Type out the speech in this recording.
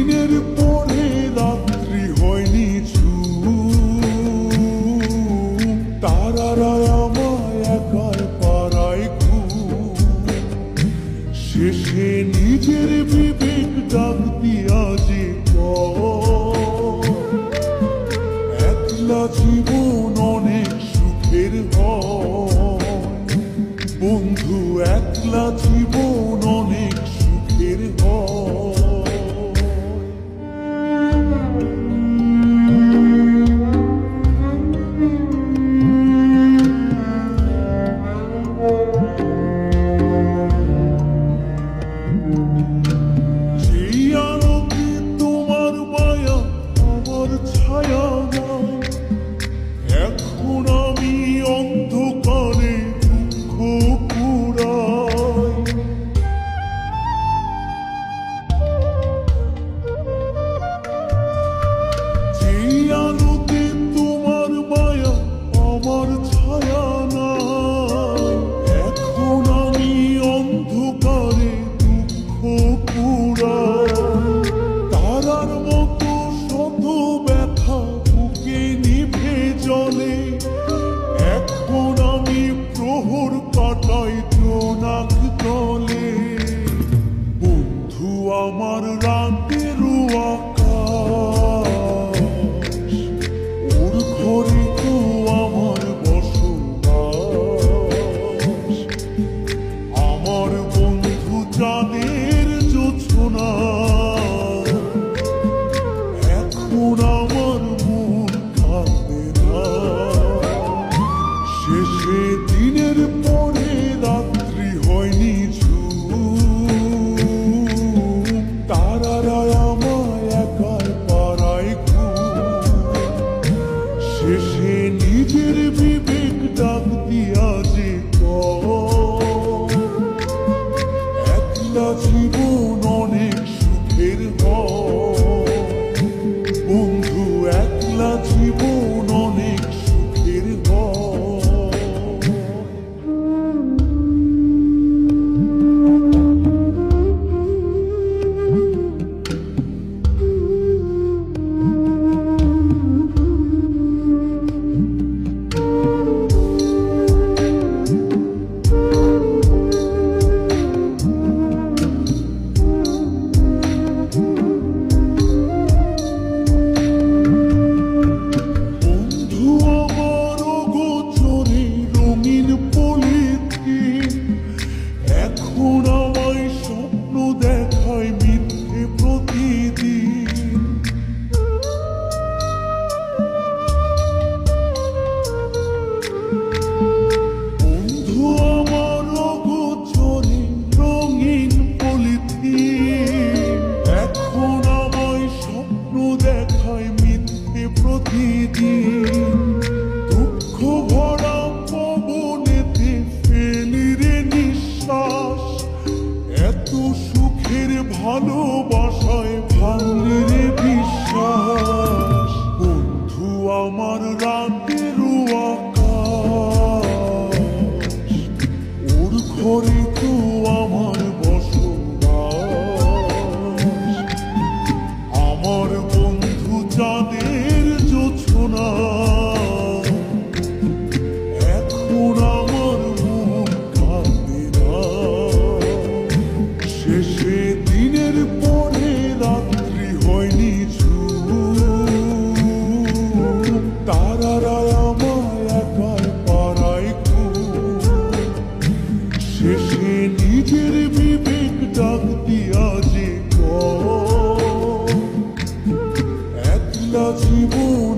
দিনের পরে রাত্রি হয়নি তারারা আমায় একার পাড়ায় শেষে নিজের বিবেক ডাক দিয়া যে একলা জীবন অনেক সুখের হয় বন্ধু, একলা জীবন অনেক সুখের হয়। যেই আলোকে তোমার মায়া আমার ছায়া নাই, এখন আমি অন্ধকারে দুঃখ পুরাই। যেই আলোকে তোমার মায়া আমার ছায়া নাই, এখন আমি অন্ধকারে দুঃখ পুরাই। তারার মতো শত ব্যথা বুকে নিভে জলে, এখন আমি প্রহর কাটাই জোনাক তলে। বন্ধু আমার রাতের আকাশ, ওর ঘরে তো আমার বসবাস। আমার বন্ধু চাঁদের জোছনা, এখন আমার মন কাঁদে না। শেষে দিনের পরে রাত্রি হয়নি তারারা আমায় একার পাড়ায় শেষে নিজের বিবেক ডাক দিয়া যে একলা জীবন অনেক সুখের হয় বন্ধু, একলা জীবন অনেক সুখের হয়। এখন আমায় স্বপ্ন দেখায় মিথ্যে প্রতিদিন। বন্ধু আমার অগোচরে রঙিন পলিথিন, এখন আমায় স্বপ্ন দেখায় মিথ্যে প্রতিদিন। দুঃখ ভরা পবনেতে ফেলি রে নিঃশ্বাস, এত সুখের ভালোবাসায় ভাঙলি রে বিশ্বাস। বন্ধু আমার রাতের আকাশ, ওর ঘরে তো আমার বসবাস। আমার বন্ধু চাঁদের জোছনা, এখন আমার মন কাঁদে না। শেষে দিনের পরে রাত্রি হয়নি তারারা আমায় একার পাড়ায় শেষে নিজের বিবেক ডাক দিয়া যে একলা জীবন